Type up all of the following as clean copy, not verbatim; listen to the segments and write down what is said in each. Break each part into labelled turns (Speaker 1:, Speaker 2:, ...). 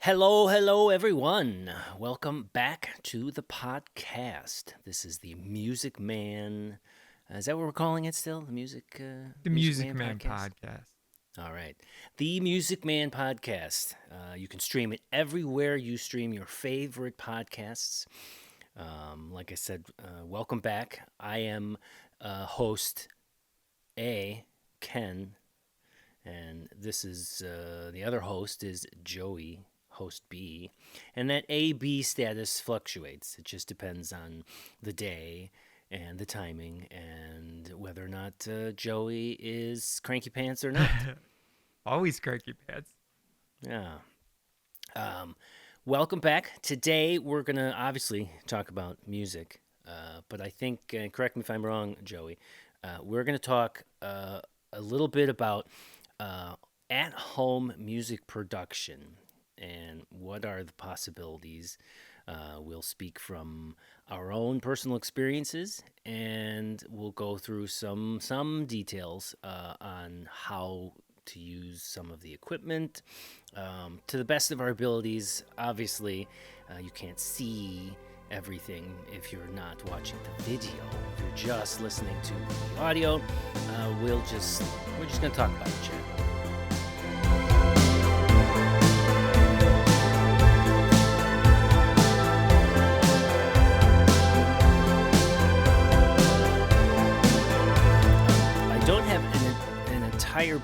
Speaker 1: Hello, everyone. Welcome back to the podcast. This is the Music Man. Is that what we're calling it still?
Speaker 2: The
Speaker 1: Music
Speaker 2: Music
Speaker 1: Man
Speaker 2: Man
Speaker 1: podcast?
Speaker 2: podcast.
Speaker 1: All right. The Music Man podcast. You can stream it everywhere you stream your favorite podcasts. Like I said, welcome back. I am host A, Ken, and this is the other host is Joey, host B, and that A-B status fluctuates. It just depends on the day and the timing and whether or not Joey is cranky pants or not.
Speaker 2: Always cranky pants.
Speaker 1: Yeah. Um, Welcome back. Today we're gonna obviously talk about music, but I think, correct me if I'm wrong, Joey. We're gonna talk a little bit about uh, at-home music production and what are the possibilities. We'll speak from our own personal experiences, and we'll go through some details on how to use some of the equipment to the best of our abilities. Obviously, you can't see everything if you're not watching the video. If you're just listening to the audio, we're just gonna talk about it, chat. I don't have an entire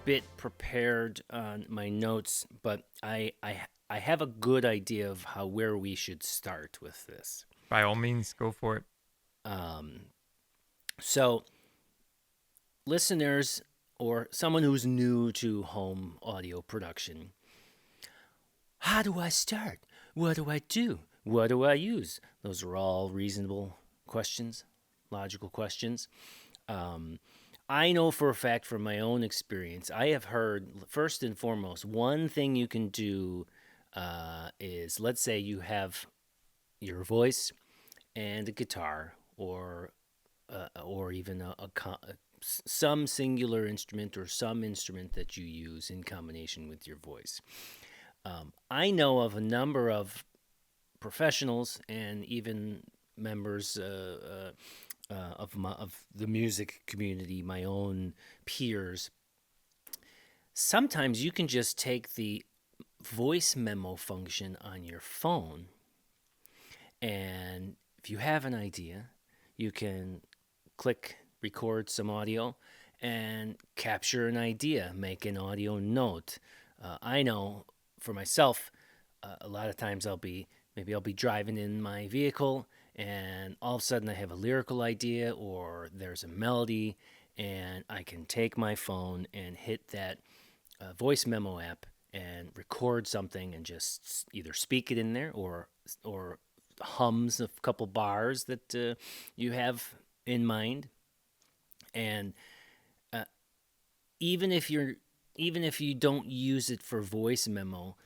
Speaker 1: bit prepared on my notes, but I have a good idea of where we should start with this.
Speaker 2: By all means, go for it.
Speaker 1: Um, so, listeners or someone who's new to home audio production, how do I start? What do I do? What do I use? Those are all reasonable questions, logical questions. Um, I know for a fact from my own experience, I have heard, first and foremost, one thing you can do is, let's say you have your voice and a guitar, or even some singular instrument or some instrument that you use in combination with your voice. I know of a number of professionals and even members of the music community, my own peers. Sometimes you can just take the voice memo function on your phone, and if you have an idea, you can click record some audio and capture an idea, make an audio note. I know for myself, a lot of times I'll be driving in my vehicle, and all of a sudden I have a lyrical idea or there's a melody, and I can take my phone and hit that voice memo app and record something and just either speak it in there or hums a couple bars that you have in mind. And uh, even if you don't use it for voice memo,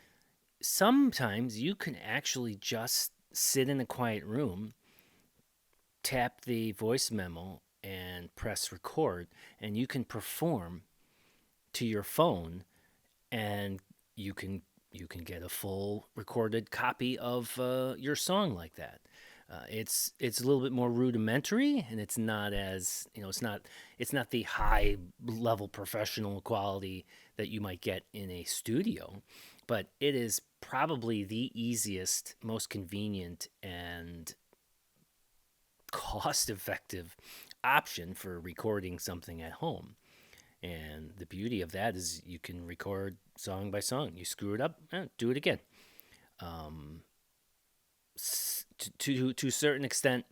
Speaker 1: sometimes you can actually just sit in a quiet room, tap the voice memo, and press record, and you can perform to your phone, and you can get a full recorded copy of your song like that. It's a little bit more rudimentary, and it's not as it's not the high level professional quality that you might get in a studio, but it is probably the easiest, most convenient, and cost effective option for recording something at home. And the beauty of that is you can record song by song. You screw it up, do it again. Um, to a certain extent,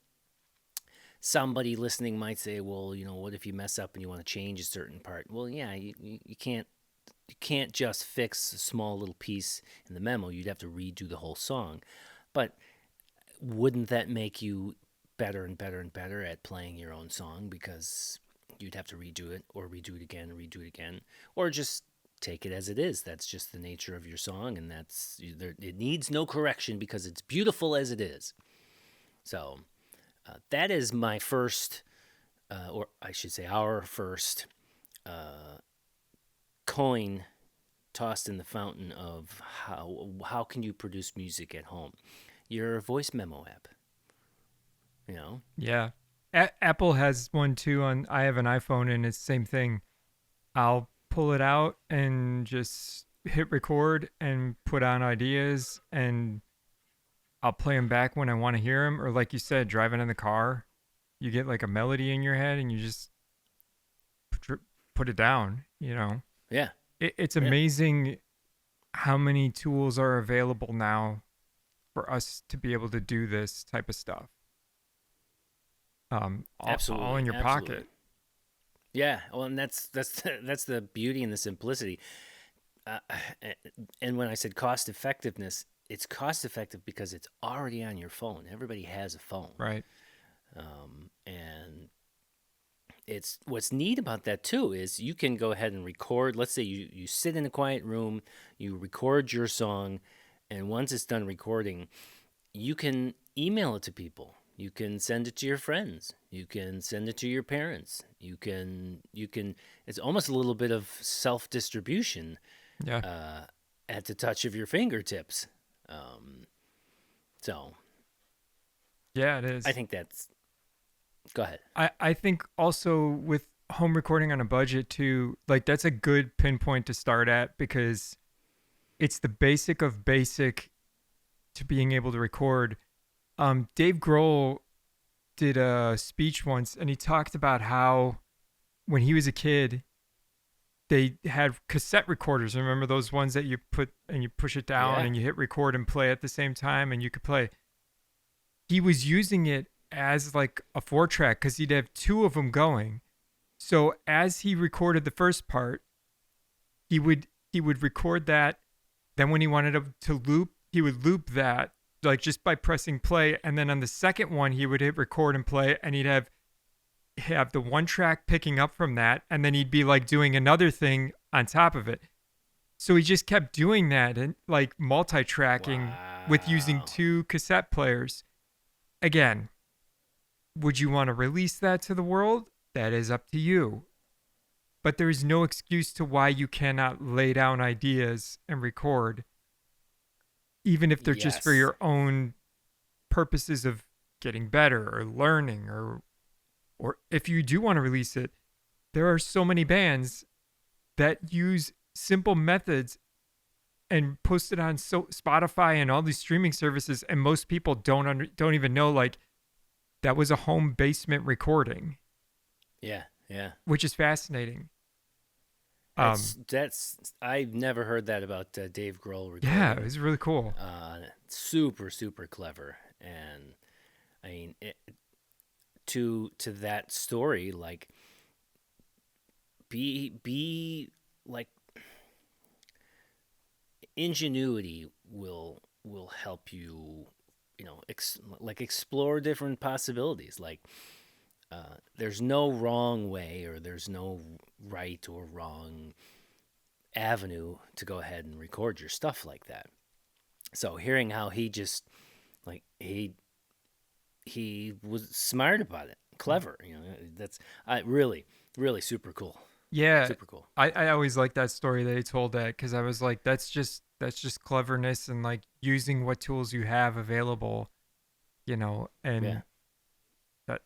Speaker 1: somebody listening might say, "Well, what if you mess up and you want to change a certain part?" Well, yeah, you can't just fix a small little piece in the memo. You'd have to redo the whole song. But wouldn't that make you better and better and better at playing your own song, because you'd have to redo it or redo it again, or just take it as it is. That's just the nature of your song, and it needs no correction because it's beautiful as it is. So that is my first, or I should say, our first coin tossed in the fountain of how can you produce music at home? Your voice memo app, you know?
Speaker 2: Yeah. Apple has one too. On I have an iPhone, and it's the same thing. I'll pull it out and just hit record and put on ideas, and I'll play them back when I want to hear them. Or like you said, driving in the car, you get like a melody in your head, and you just put it down.
Speaker 1: Yeah,
Speaker 2: It's
Speaker 1: yeah,
Speaker 2: amazing how many tools are available now for us to be able to do this type of stuff. All in
Speaker 1: absolutely,
Speaker 2: your
Speaker 1: absolutely.
Speaker 2: pocket.
Speaker 1: Yeah, well, and that's the beauty and the simplicity. Uh, and when I said cost effectiveness, it's cost effective because it's already on your phone. Everybody has a phone,
Speaker 2: Right.
Speaker 1: and it's what's neat about that too is you can go ahead and record. Let's say you sit in a quiet room, you record your song, and once it's done recording, you can email it to people. You can send it to your friends. You can send it to your parents. You can. It's almost a little bit of self distribution
Speaker 2: Yeah.
Speaker 1: uh, at the touch of your fingertips. Um, so
Speaker 2: Yeah, it
Speaker 1: I
Speaker 2: is.
Speaker 1: think that's. Go ahead.
Speaker 2: I think also with home recording on a budget too, like that's a good pinpoint to start at because it's the basic of basic to being able to record. Dave Grohl did a speech once and he talked about how when he was a kid, they had cassette recorders. Remember those ones that you put and you push it down
Speaker 1: Yeah.
Speaker 2: and you hit record and play at the same time and you could play. He was using it as like a 4 track because he'd have two of them going. So as he recorded the first part, he would record that. Then when he wanted to loop, he would loop that like just by pressing play. And then on the second one, he would hit record and play, and he'd have the 1 track picking up from that, and then he'd be like doing another thing on top of it. So he just kept doing that and like multi-tracking with using
Speaker 1: Wow.
Speaker 2: two cassette players. Again, would you want to release that to the world? That is up to you. But there is no excuse to why you cannot lay down ideas and record, even if they're just for
Speaker 1: Yes.
Speaker 2: your own purposes of getting better or learning, or if you do want to release it. There are so many bands that use simple methods and post it on Spotify and all these streaming services, and most people don't even know like that was a home basement recording,
Speaker 1: Yeah. Yeah.
Speaker 2: which is fascinating. Um,
Speaker 1: That's I've never heard that about Dave Grohl
Speaker 2: yeah, it
Speaker 1: recording.
Speaker 2: was really cool.
Speaker 1: Super super clever, and I mean to that story, like be like ingenuity will help you, like explore different possibilities. Like there's no wrong way or there's no right or wrong avenue to go ahead and record your stuff like that. So hearing how he just like he was smart about it, clever, that's really really super cool,
Speaker 2: Yeah,
Speaker 1: super cool.
Speaker 2: I always like that story that he told that because I was like, that's just cleverness and like using what tools you have available,
Speaker 1: Yeah.
Speaker 2: and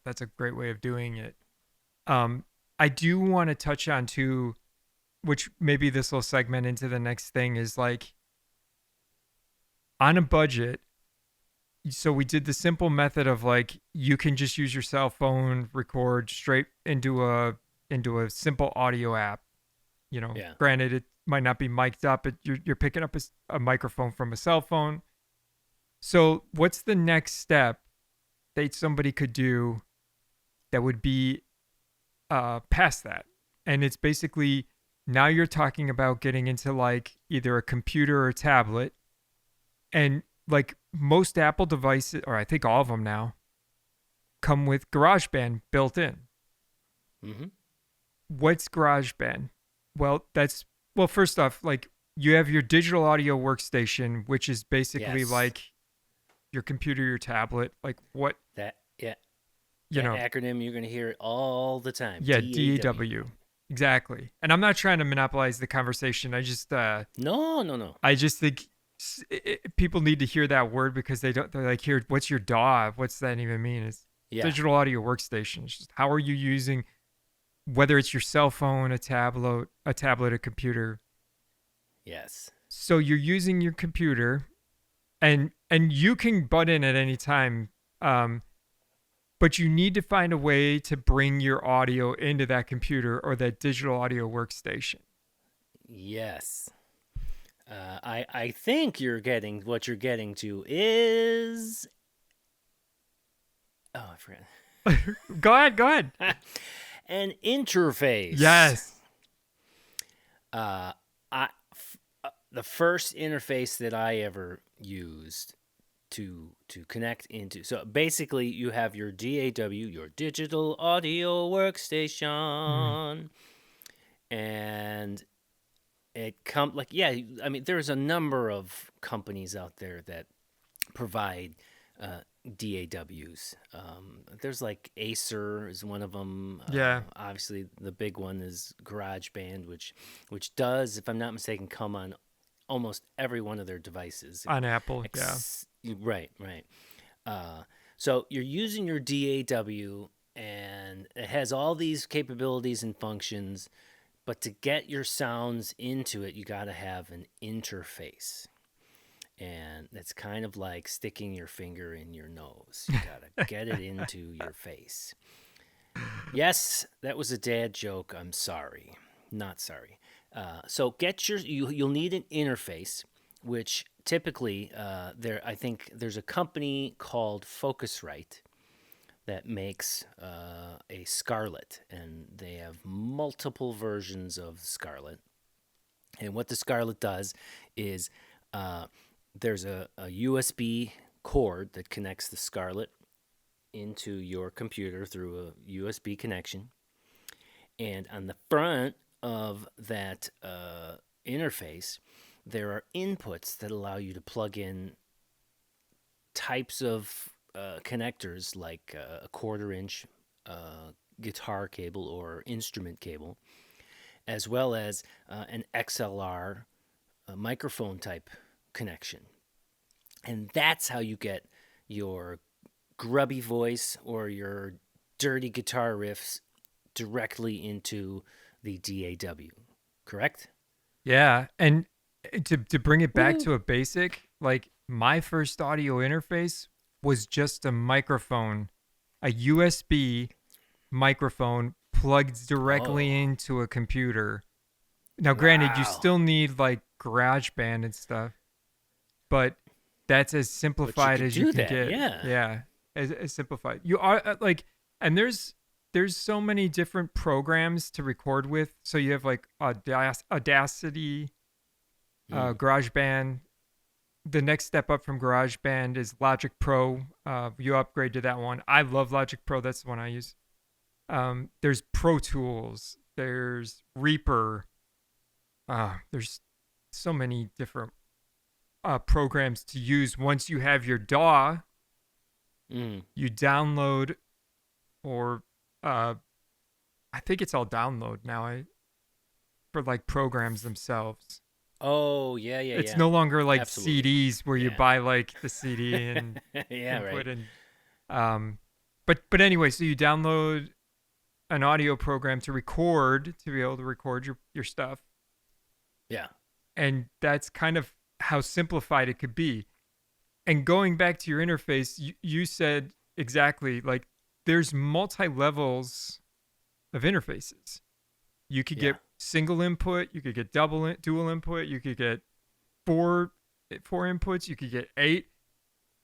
Speaker 2: that's a great way of doing it. Um, I do want to touch on too, which maybe this will segment into the next thing is like on a budget. So we did the simple method of like you can just use your cell phone, record straight into a simple audio app.
Speaker 1: Yeah.
Speaker 2: Granted, it might not be mic'd up, but you're picking up a microphone from a cell phone. So what's the next step that somebody could do that would be past that? And it's basically now you're talking about getting into like either a computer or a tablet, and like most Apple devices, or I think all of them now, come with GarageBand built in.
Speaker 1: Mm-hmm.
Speaker 2: What's GarageBand? Well, first off, like you have your digital audio workstation, which is basically
Speaker 1: Yes.
Speaker 2: like your computer, your tablet, like what,
Speaker 1: That, yeah,
Speaker 2: you
Speaker 1: that
Speaker 2: know,
Speaker 1: acronym you're going to hear it all the time.
Speaker 2: yeah,
Speaker 1: DAW.
Speaker 2: DAW. exactly. And I'm not trying to monopolize the conversation.
Speaker 1: No, no, no.
Speaker 2: I just think people need to hear that word because they're like, here, what's your DAW? What's that even mean? It's
Speaker 1: Yeah.
Speaker 2: digital audio workstation. Just how are you using, whether it's your cell phone, a computer.
Speaker 1: Yes.
Speaker 2: So you're using your computer, and you can butt in at any time, um, but you need to find a way to bring your audio into that computer or that digital audio workstation.
Speaker 1: Yes. I think what you're getting to is, oh, I forgot.
Speaker 2: Go ahead, go ahead.
Speaker 1: An interface.
Speaker 2: Yes.
Speaker 1: Uh, the first interface that I ever used to connect into. So basically, you have your DAW, your digital audio
Speaker 2: Mm.
Speaker 1: workstation, and it like, yeah. I mean, there's a number of companies out there that provide DAWs. There's like Acer is one of them.
Speaker 2: Yeah.
Speaker 1: Obviously, the big one is GarageBand, which does, if I'm not mistaken, come on almost every one of their devices.
Speaker 2: On Apple, yeah.
Speaker 1: Right, right. Uh, so you're using your DAW, and it has all these capabilities and functions. But to get your sounds into it, you got to have an interface. And it's kind of like sticking your finger in your nose. You got to get it into your face. Yes, that was a dad joke. I'm sorry. Not sorry. So you'll need an interface, which typically I think there's a company called Focusrite that makes a Scarlett, and they have multiple versions of Scarlett. And what the Scarlett does is there's a USB cord that connects the Scarlett into your computer through a USB connection. And on the front of that interface, there are inputs that allow you to plug in types of connectors, like a 1/4 inch guitar cable or instrument cable, as well as an XLR microphone type connection. And that's how you get your grubby voice or your dirty guitar riffs directly into the DAW. Correct?
Speaker 2: Yeah. And to bring it back
Speaker 1: Woo.
Speaker 2: to a basic, like my first audio interface was just a microphone, a USB microphone plugged directly
Speaker 1: Oh,
Speaker 2: into a computer. Now, granted, you
Speaker 1: wow.
Speaker 2: still need like GarageBand and stuff, but that's as
Speaker 1: But you
Speaker 2: simplified
Speaker 1: could
Speaker 2: as you
Speaker 1: do
Speaker 2: can
Speaker 1: that,
Speaker 2: get.
Speaker 1: yeah.
Speaker 2: Yeah, as simplified. You are like, and there's so many different programs to record with. So you have like Audacity,
Speaker 1: Mm.
Speaker 2: GarageBand. The next step up from GarageBand is Logic Pro. You upgrade to that one. I love Logic Pro. That's the one I use. There's Pro Tools. There's Reaper. There's so many different programs to use. Once you have your DAW,
Speaker 1: Mm.
Speaker 2: you download, or I think it's all download now. For like programs themselves.
Speaker 1: Oh, yeah, yeah,
Speaker 2: It's
Speaker 1: yeah.
Speaker 2: no longer like
Speaker 1: Absolutely.
Speaker 2: CDs where you
Speaker 1: Yeah.
Speaker 2: buy like the CD and
Speaker 1: Yeah,
Speaker 2: input
Speaker 1: right.
Speaker 2: and but anyway, so you download an audio program to record, to be able to record your stuff,
Speaker 1: Yeah.
Speaker 2: and that's kind of how simplified it could be. And going back to your interface, you said exactly, like there's multi levels of interfaces. You could
Speaker 1: Yeah.
Speaker 2: get single input, you could get dual input, you could get four inputs, you could get 8.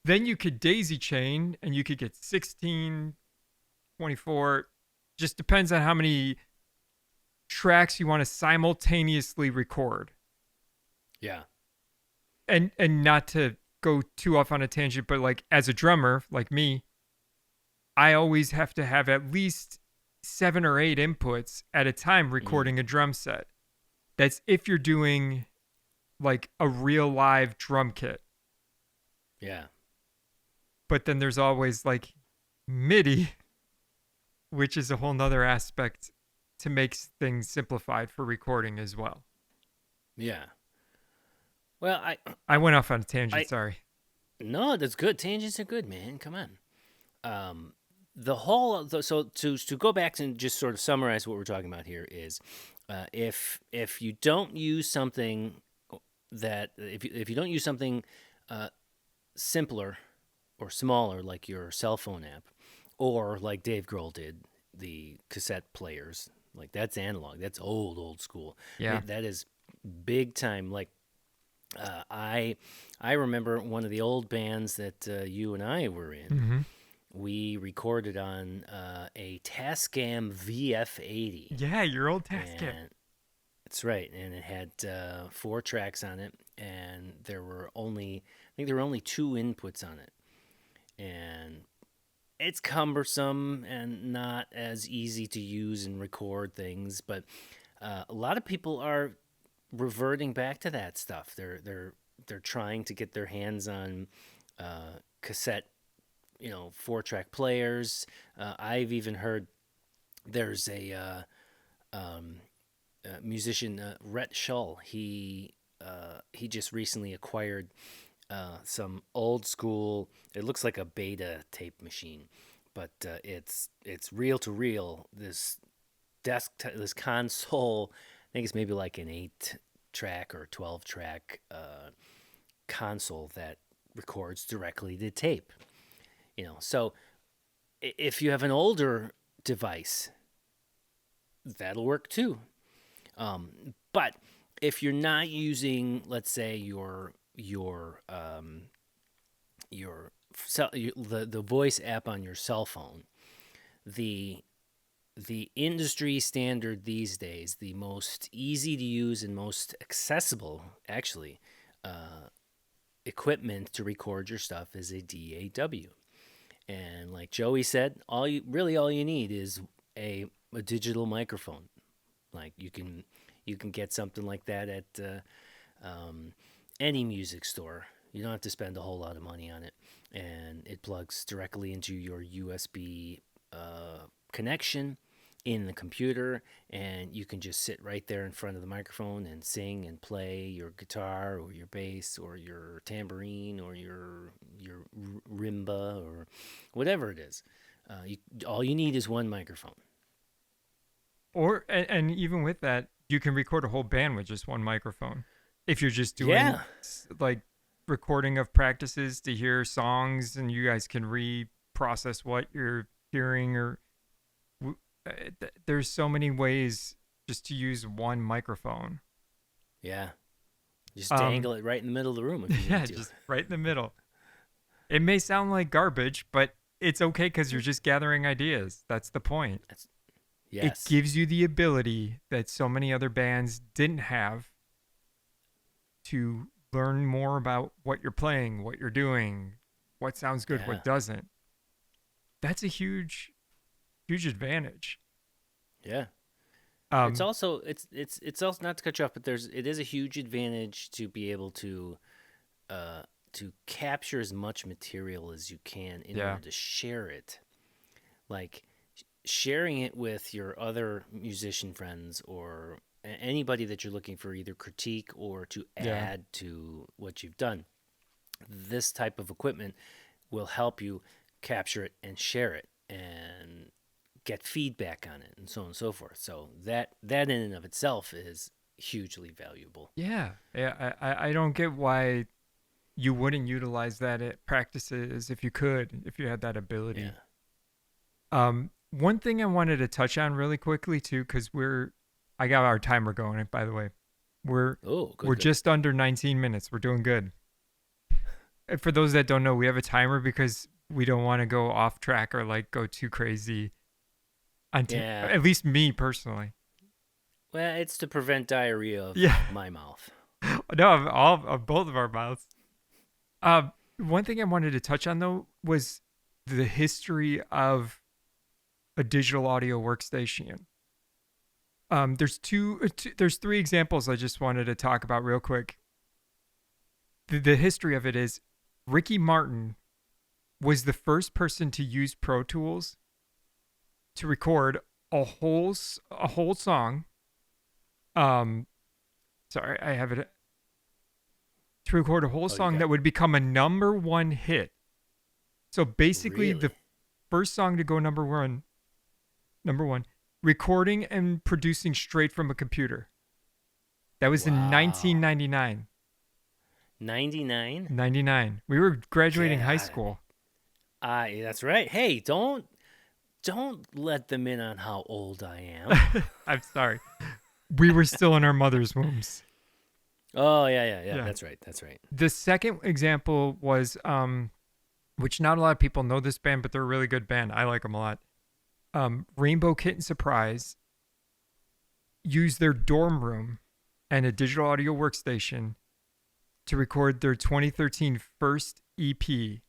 Speaker 2: Then you could daisy chain and you could get 16, 24. Just depends on how many tracks you want to simultaneously record.
Speaker 1: Yeah.
Speaker 2: And not to go too off on a tangent, but like as a drummer like me, I always have to have at least 7 or 8 inputs at a time
Speaker 1: Mm.
Speaker 2: recording a drum set. That's if you're doing like a real live drum kit.
Speaker 1: Yeah.
Speaker 2: But then there's always like MIDI, which is a whole nother aspect to make things simplified for recording as well.
Speaker 1: Yeah. Well,
Speaker 2: I went off on a tangent,
Speaker 1: I
Speaker 2: sorry.
Speaker 1: no, that's good. Tangents are good, man. Come on. Um, the whole so to go back and just sort of summarize what we're talking about here is, if you don't use something that if you don't use something uh, simpler or smaller like your cell phone app, or like Dave Grohl did the cassette players, like that's analog, that's old school.
Speaker 2: Yeah.
Speaker 1: That is big time. Like I remember one of the old bands that you and I were in.
Speaker 2: Mm-hmm.
Speaker 1: We recorded on a Tascam VF80,
Speaker 2: Yeah, your old Tascam.
Speaker 1: and that's right, and it had 4 tracks on it, and I think there were only 2 inputs on it, and it's cumbersome and not as easy to use and record things, but a lot of people are reverting back to that stuff. They're trying to get their hands on cassette, 4-track players. I've even heard there's a musician, Rhett Shull. He just recently acquired some old school. It looks like a beta tape machine, but it's reel to reel. This console. I think it's maybe like an 8-track or 12-track console that records directly to tape. So if you have an older device, that'll work too. But if you're not using, let's say, the voice app on your cell phone, the industry standard these days, the most easy to use and most accessible, actually, equipment to record your stuff is a DAW. And like Joey said, all you need is a digital microphone. Like you can get something like that at any music store. You don't have to spend a whole lot of money on it, and it plugs directly into your USB connection in the computer, and you can just sit right there in front of the microphone and sing and play your guitar or your bass or your tambourine or your rimba or whatever it is. All you need is one microphone.
Speaker 2: Or and even with that, you can record a whole band with just one microphone. If you're just doing
Speaker 1: Yeah,
Speaker 2: like recording of practices to hear songs, and you guys can reprocess what you're hearing, or there's so many ways just to use one microphone.
Speaker 1: yeah. Just
Speaker 2: Um,
Speaker 1: dangle it right in the middle of the room if you
Speaker 2: yeah,
Speaker 1: need to.
Speaker 2: just right in the middle. It may sound like garbage, but it's okay because you're just gathering ideas. That's the point.
Speaker 1: That's
Speaker 2: It
Speaker 1: yes.
Speaker 2: gives you the ability that so many other bands didn't have to learn more about what you're playing, what you're doing, what sounds good,
Speaker 1: Yeah,
Speaker 2: what doesn't. That's a huge advantage.
Speaker 1: yeah. It's
Speaker 2: Um,
Speaker 1: also it's also, not to cut you off, but it is a huge advantage to be able to capture as much material as you can in
Speaker 2: yeah,
Speaker 1: order to share it. Like sharing it with your other musician friends or anybody that you're looking for either critique or to
Speaker 2: yeah,
Speaker 1: add to what you've done. This type of equipment will help you capture it and share it and get feedback on it and so on and so forth. So that in and of itself is hugely valuable.
Speaker 2: yeah, yeah. I don't get why you wouldn't utilize that at practices if you could, if you had that ability.
Speaker 1: Yeah.
Speaker 2: One thing I wanted to touch on really quickly too, because I got our timer going. By the way, we're
Speaker 1: Oh,
Speaker 2: we're
Speaker 1: good, good.
Speaker 2: just under 19 minutes. We're doing good. And for those that don't know, we have a timer because we don't want to go off track or like go too crazy.
Speaker 1: Yeah.
Speaker 2: At least me personally.
Speaker 1: Well, it's to prevent diarrhea of
Speaker 2: Yeah,
Speaker 1: my mouth.
Speaker 2: no, of both of our mouths. One thing I wanted to touch on though was the history of a digital audio workstation. There's 3 examples I just wanted to talk about real quick. The history of it is Ricky Martin was the first person to use Pro Tools to record a whole song. Um, sorry, I have it to record a whole
Speaker 1: Oh, you
Speaker 2: song
Speaker 1: got
Speaker 2: that would become a number one hit. So basically, the
Speaker 1: really?
Speaker 2: first song to go number one, recording and producing straight from a computer. That was in
Speaker 1: Wow.
Speaker 2: 1999.
Speaker 1: 99?
Speaker 2: 99. We were graduating high
Speaker 1: God.
Speaker 2: school.
Speaker 1: That's right. Hey, don't let them in on how old I am.
Speaker 2: I'm sorry. We were still in our mother's wombs.
Speaker 1: Oh, yeah, yeah, yeah.
Speaker 2: Yeah.
Speaker 1: That's right. That's right.
Speaker 2: The second example was, which not a lot of people know this band, but they're a really good band. I like them a lot. Rainbow Kitten Surprise used their dorm room and a digital audio workstation to record their 2013 first EP,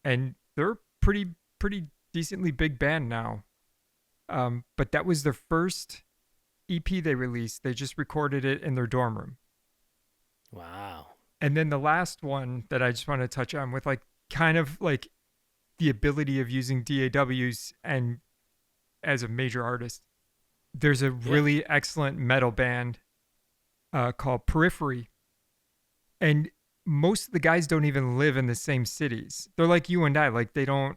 Speaker 2: and they're pretty decently big band now. But that was their first EP they released. They just recorded it in their dorm room.
Speaker 1: Wow.
Speaker 2: And then the last one that I just want to touch on with like kind of like the ability of using DAWs and as a major artist. There's a
Speaker 1: Yeah.
Speaker 2: really excellent metal band called Periphery, and most of the guys don't even live in the same cities. They're like you and I, like they don't.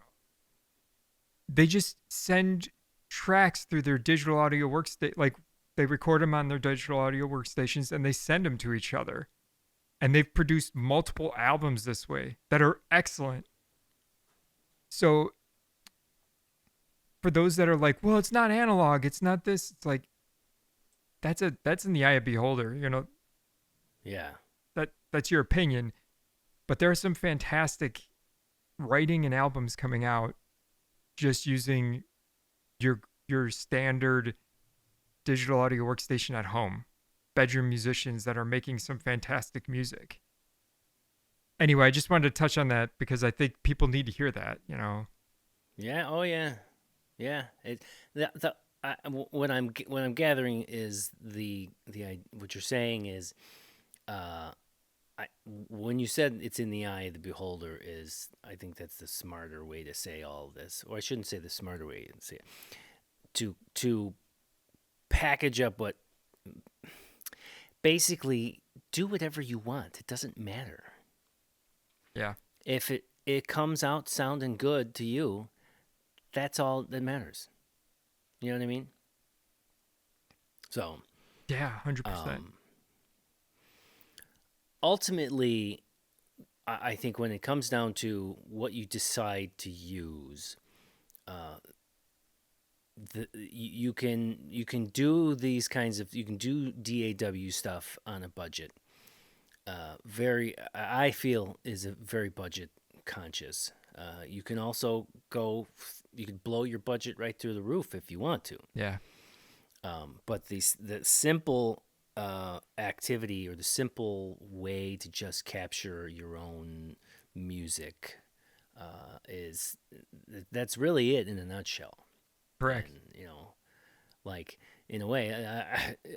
Speaker 2: They just send tracks through their digital audio workstation, like they record them on their digital audio workstations and they send them to each other. And they've produced multiple albums this way that are excellent. So for those that are like, well, it's not analog, it's not this, it's like that's in the eye of beholder. You know,
Speaker 1: Yeah.
Speaker 2: that's your opinion. But there are some fantastic writing and albums coming out just using your standard digital audio workstation at home. Bedroom musicians that are making some fantastic music. Anyway, I just wanted to touch on that because I think people need to hear that, you know.
Speaker 1: Yeah. Oh, yeah. Yeah. What I'm gathering is what you're saying is uh when you said it's in the eye of the beholder is I think that's the smarter way to say all of this, or I shouldn't say the smarter way to say it, to package up what basically do whatever you want. It doesn't matter
Speaker 2: Yeah.
Speaker 1: if it comes out sounding good to you. That's all that matters. You know what I mean? So,
Speaker 2: Yeah, 100%.
Speaker 1: um, ultimately, I think when it comes down to what you decide to use, uh, you can do these kinds of you can do DAW stuff on a budget. Very, I feel is a very budget conscious. You can also you can blow your budget right through the roof if you want to.
Speaker 2: Yeah.
Speaker 1: But the simple activity or the simple way to just capture your own music is that's really it in a nutshell.
Speaker 2: Correct.
Speaker 1: And like in a way,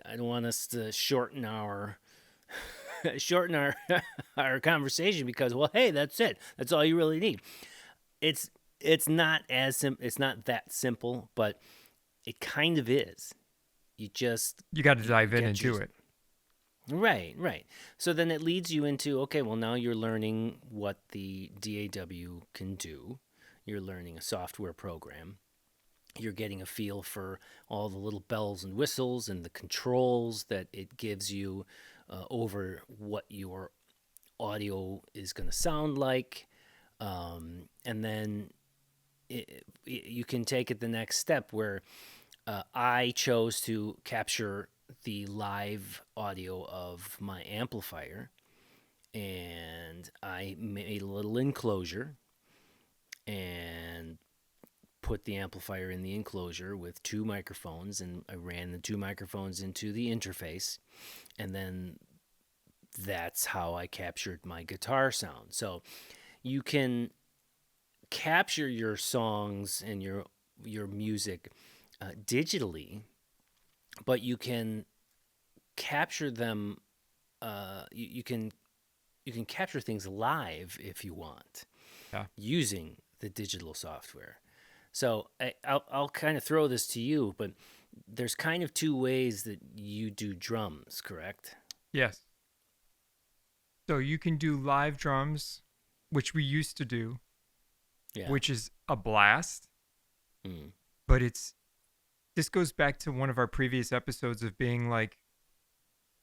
Speaker 1: I don't want us to shorten our shorten our our conversation because well, hey, that's it. That's all you really need. It's it's not it's not that simple, but it kind of is. You just
Speaker 2: You got to
Speaker 1: you
Speaker 2: dive in
Speaker 1: get
Speaker 2: and
Speaker 1: your
Speaker 2: do it.
Speaker 1: right. So then it leads you into okay, well now you're learning what the DAW can do. You're learning a software program. You're getting a feel for all the little bells and whistles and the controls that it gives you over what your audio is going to sound like. And then you can take it the next step where I chose to capture the live audio of my amplifier and I made a little enclosure and put the amplifier in the enclosure with two microphones and I ran the two microphones into the interface and then that's how I captured my guitar sound. So you can capture your songs and your music digitally, but you can capture them. You can capture things live if you want
Speaker 2: Yeah.
Speaker 1: using the digital software. So I'll kind of throw this to you, but there's kind of two ways that you do drums, correct?
Speaker 2: Yes. So you can do live drums, which we used to do,
Speaker 1: Yeah.
Speaker 2: which is a blast,
Speaker 1: Mm.
Speaker 2: but this goes back to one of our previous episodes of being like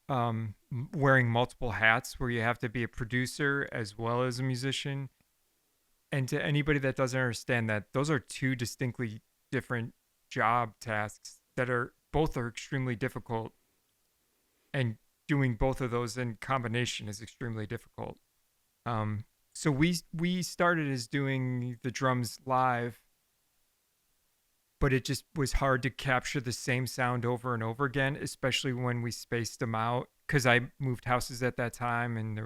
Speaker 2: wearing multiple hats where you have to be a producer as well as a musician. And to anybody that doesn't understand that, those are two distinctly different job tasks that are extremely difficult, and doing both of those in combination is extremely difficult. Um, so we started as doing the drums live, but it just was hard to capture the same sound over and over again, especially when we spaced them out. Because I moved houses at that time, and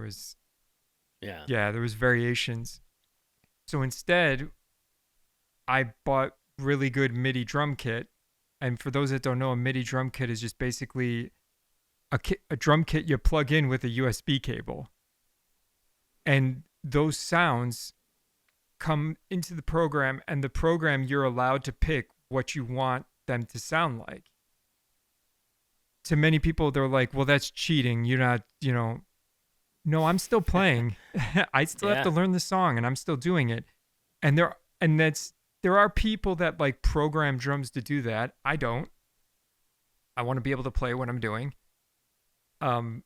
Speaker 1: Yeah.
Speaker 2: there was variations. So instead, I bought really good MIDI drum kit. And for those that don't know, a MIDI drum kit is just basically a drum kit you plug in with a USB cable. And those sounds come into the program, and the program, you're allowed to pick what you want them to sound like. To many people, they're like, well, that's cheating. You're not, no, I'm still playing. I still have to
Speaker 1: Yeah.
Speaker 2: learn the song, and I'm still doing it. And there are people that like program drums to do that. I don't. I want to be able to play what I'm doing. Um,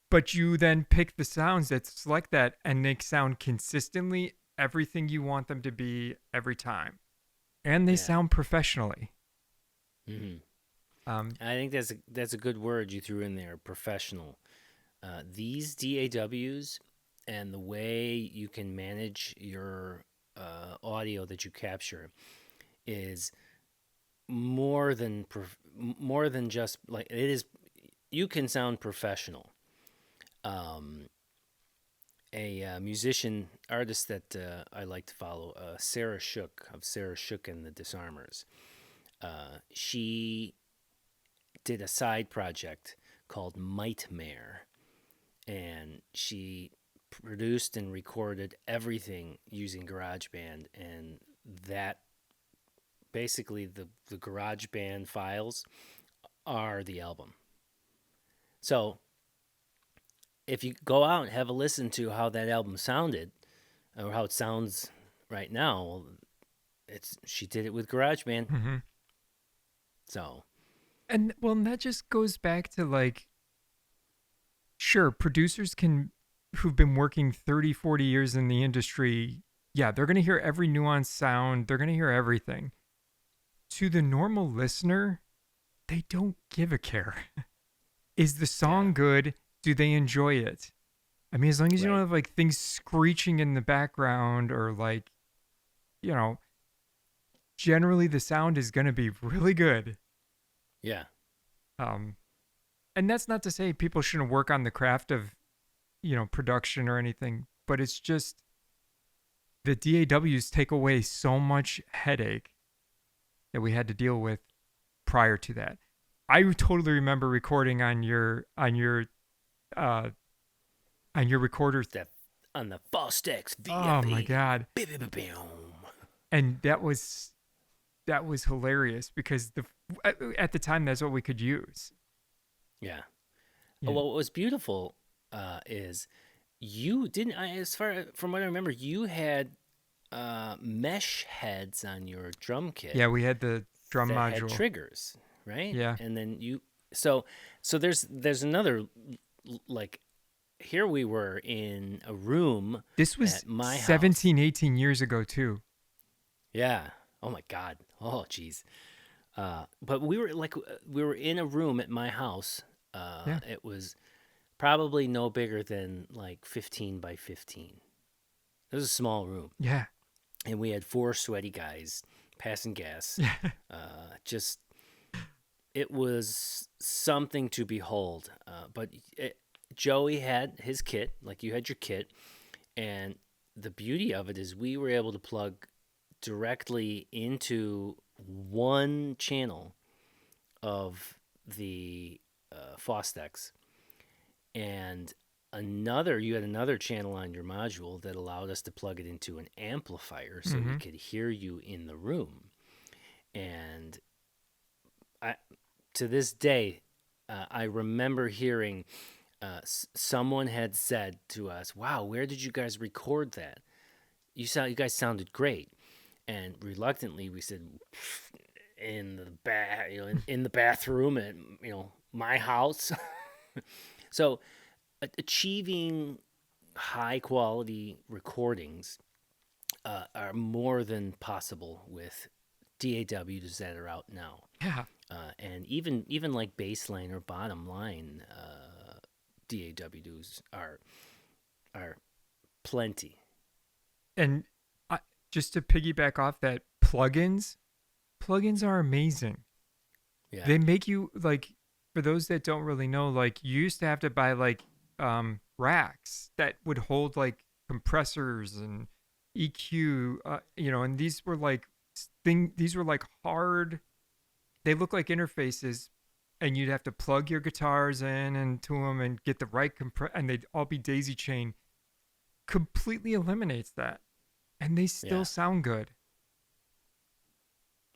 Speaker 2: but you then pick the sounds that select that and they sound consistently everything you want them to be every time, and they
Speaker 1: Yeah.
Speaker 2: sound professionally.
Speaker 1: Hmm.
Speaker 2: Um,
Speaker 1: I think that's a good word you threw in there, professional. These DAWs and the way you can manage your audio that you capture is more than just like it is. You can sound professional. Um, a musician artist that I like to follow, Sarah Shook of Sarah Shook and the Disarmers. She did a side project called Mightmare, and she produced and recorded everything using GarageBand, and that basically the GarageBand files are the album. So if you go out and have a listen to how that album sounded or how it sounds right now, well, it's she did it with GarageBand.
Speaker 2: mhm.
Speaker 1: So
Speaker 2: And well, and that just goes back to like, sure, producers can, who've been working 30, 40 years in the industry, yeah, they're going to hear every nuanced sound, they're going to hear everything. To the normal listener, they don't give a care. Is the
Speaker 1: yeah,
Speaker 2: song good? Do they enjoy it? I mean, as long as you don't
Speaker 1: right,
Speaker 2: have like things screeching in the background or like, you know, generally the sound is going to be really good.
Speaker 1: yeah,
Speaker 2: Um, and that's not to say people shouldn't work on the craft of, production or anything, but it's just the DAWs take away so much headache that we had to deal with prior to that. I totally remember recording uh on your recorder.
Speaker 1: that on the Fostex
Speaker 2: Oh my
Speaker 1: VFA.
Speaker 2: god.
Speaker 1: Boom.
Speaker 2: And that was hilarious because at the time that's what we could use.
Speaker 1: Yeah.
Speaker 2: Yeah.
Speaker 1: Well, what was beautiful is you didn't. As far from what I remember, you had mesh heads on your drum kit
Speaker 2: Yeah, we had the drum
Speaker 1: that had
Speaker 2: module.
Speaker 1: triggers, right?
Speaker 2: Yeah.
Speaker 1: And then so there's another like here we were in a room
Speaker 2: This was
Speaker 1: at my house.
Speaker 2: 17, 18 years ago too.
Speaker 1: Yeah. Oh my God. Oh jeez. But we were in a room at my house.
Speaker 2: Yeah.
Speaker 1: It was probably no bigger than like 15 by 15. It was a small room,
Speaker 2: Yeah.
Speaker 1: and we had four sweaty guys passing gas.
Speaker 2: Yeah.
Speaker 1: Just it was something to behold. Joey had his kit, like you had your kit, and the beauty of it is we were able to plug directly into one channel of the Fostex, and you had another channel on your module that allowed us to plug it into an amplifier so we
Speaker 2: Mm-hmm.
Speaker 1: could hear you in the room. And I, to this day, I remember hearing someone had said to us, "Wow, where did you guys record that? You guys sounded great." And reluctantly, we said, "In the in the bathroom at my house." So, achieving high quality recordings are more than possible with DAWs that are out now.
Speaker 2: Yeah.
Speaker 1: And even like baseline or bottom line DAWs are plenty.
Speaker 2: And I, just to piggyback off that, plugins are amazing.
Speaker 1: Yeah,
Speaker 2: They make you like, for those that don't really know, like you used to have to buy like racks that would hold like compressors and EQ, and these were like hard. They look like interfaces, and you'd have to plug your guitars in into them and get the right and they'd all be daisy chain. Completely eliminates that, and they still
Speaker 1: yeah,
Speaker 2: sound good.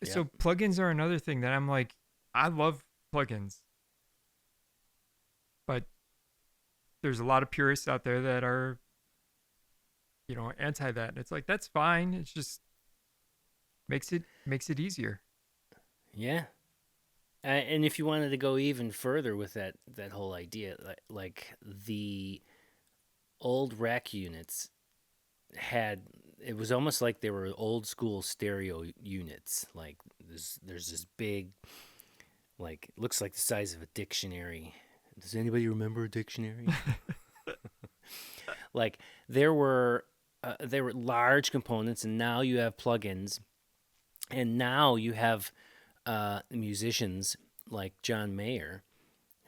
Speaker 1: yep,
Speaker 2: So plugins are another thing that I'm like, I love plugins, but there's a lot of purists out there that are, anti that. It's like that's fine. It's just makes it easier.
Speaker 1: yeah. And if you wanted to go even further with that whole idea, like the old rack units had, it was almost like they were old school stereo units. Like there's this big, like, looks like the size of a dictionary. Does anybody remember a dictionary? Like there were large components, and now you have plugins, and now you have musicians like John Mayer,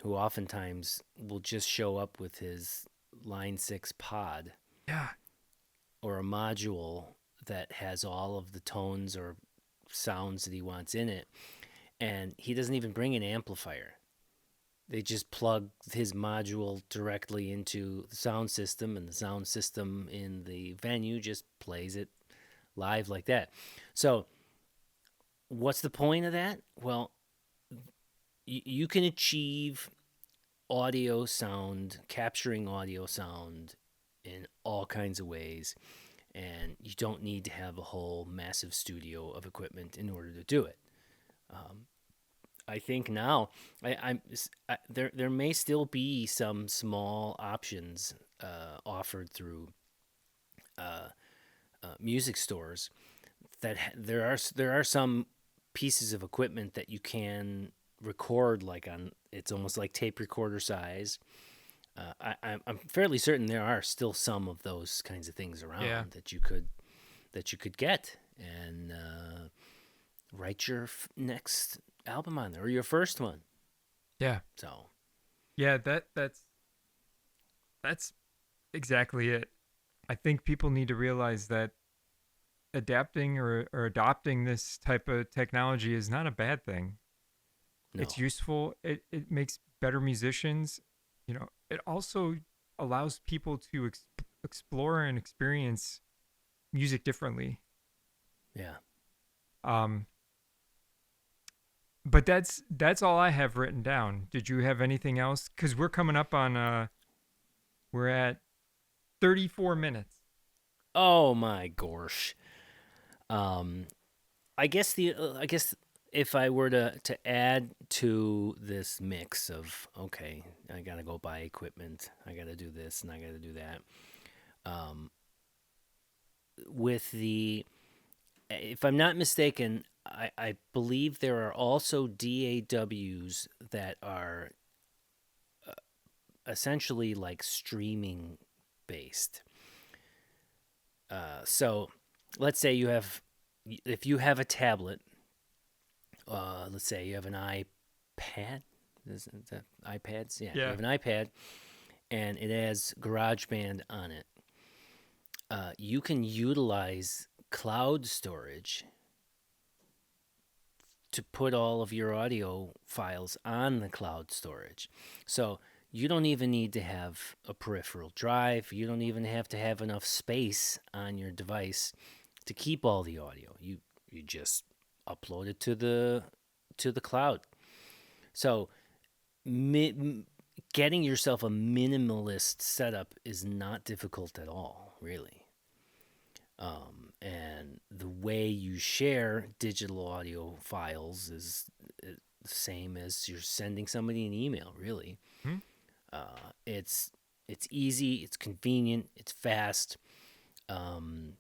Speaker 1: who oftentimes will just show up with his Line 6 pod
Speaker 2: Yeah,
Speaker 1: or a module that has all of the tones or sounds that he wants in it. And he doesn't even bring an amplifier. They just plug his module directly into the sound system, and the sound system in the venue just plays it live like that. So, what's the point of that? Well, you can achieve audio sound, capturing audio sound in all kinds of ways, and you don't need to have a whole massive studio of equipment in order to do it. Um, I think now there may still be some small options offered through uh, music stores there are some pieces of equipment that you can record, like on, it's almost like tape recorder size. I'm fairly certain there are still some of those kinds of things
Speaker 2: yeah,
Speaker 1: around that you could get and write your next album on there, or your first one.
Speaker 2: yeah,
Speaker 1: So
Speaker 2: yeah. That's exactly it. I think people need to realize that adapting or adopting this type of technology is not a bad thing. It's
Speaker 1: no,
Speaker 2: useful. It makes better musicians. It also allows people to explore and experience music differently.
Speaker 1: yeah.
Speaker 2: Um, but that's all I have written down. Did you have anything else? Because we're coming up on we're at 34 minutes.
Speaker 1: Oh my gosh. Um, I guess if I were to add to this mix of, okay, I gotta go buy equipment, I gotta do this, and I gotta do that. Um, with the, if I'm not mistaken, I believe there are also DAWs that are essentially like streaming based. So let's say if you have a tablet, let's say you have an iPad. Is that iPads? Yeah, you
Speaker 2: Yeah.
Speaker 1: have an iPad and it has GarageBand on it. You can utilize cloud storage to put all of your audio files on the cloud storage. So You don't even need to have a peripheral drive. You don't even have to have enough space on your device to keep all the audio. You just upload it to the cloud. So getting yourself a minimalist setup is not difficult at all, really. And the way you share digital audio files is the same as you're sending somebody an email, really.
Speaker 2: Hmm?
Speaker 1: It's easy, it's convenient, it's fast. Um,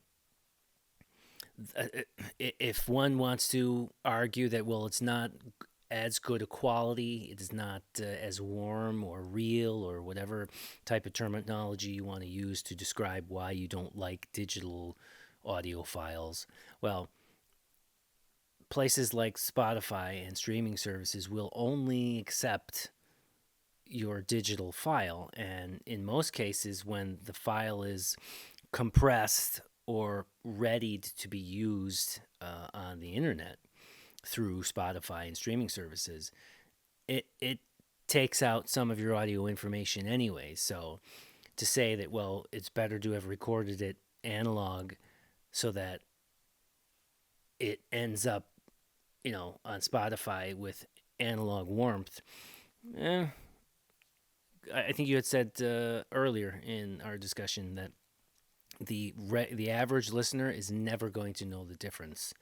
Speaker 1: if one wants to argue that, well, it's not as good a quality, it is not as warm or real or whatever type of terminology you want to use to describe why you don't like digital audio files, well, places like Spotify and streaming services will only accept your digital file. And in most cases, when the file is compressed or readied to be used on the internet through Spotify and streaming services, it takes out some of your audio information anyway. So to say that, well, it's better to have recorded it analog so that it ends up, on Spotify with analog warmth, I think you had said earlier in our discussion that the average listener is never going to know the difference,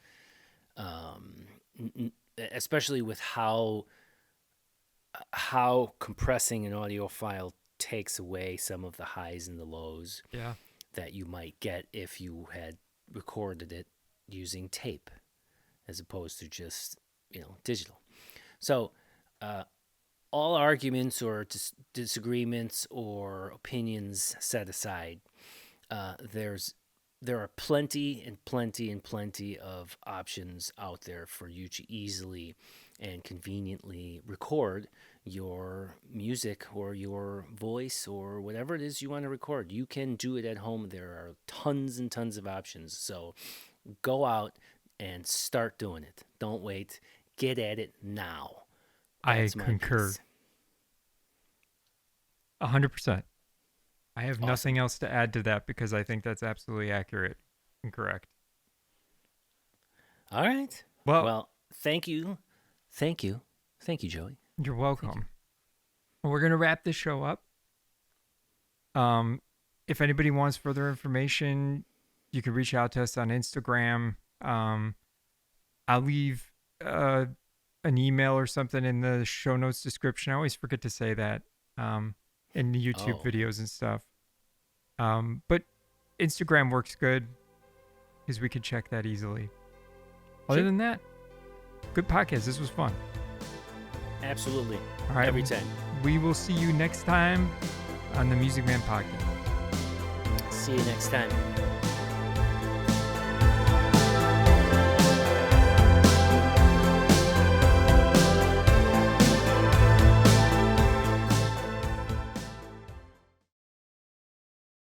Speaker 1: especially with how compressing an audio file takes away some of the highs and the lows
Speaker 2: Yeah.
Speaker 1: that you might get if you had recorded it using tape as opposed to just digital. So all arguments or disagreements or opinions set aside, there are plenty and plenty and plenty of options out there for you to easily and conveniently record your music or your voice or whatever it is you want to record. You can do it at home. There are tons and tons of options. So go out and start doing it. Don't wait. Get at it now.
Speaker 2: I
Speaker 1: That's my
Speaker 2: concur
Speaker 1: piece.
Speaker 2: 100%. I have
Speaker 1: Awesome.
Speaker 2: nothing else to add to that because I think that's absolutely accurate and correct.
Speaker 1: All right.
Speaker 2: Well,
Speaker 1: Well, thank you. Thank you. Thank you, Joey.
Speaker 2: you're
Speaker 1: Thank
Speaker 2: welcome.
Speaker 1: you.
Speaker 2: Well, we're going to wrap this show up. If anybody wants further information, you can reach out to us on Instagram. I'll leave an email or something in the show notes description. I always forget to say that in the YouTube videos and stuff. But Instagram works good because we could check that easily. Other than that, good podcast. This was fun.
Speaker 1: Absolutely.
Speaker 2: All right.
Speaker 1: Every time.
Speaker 2: We will see you next time on the Music Man Podcast.
Speaker 1: See you next time.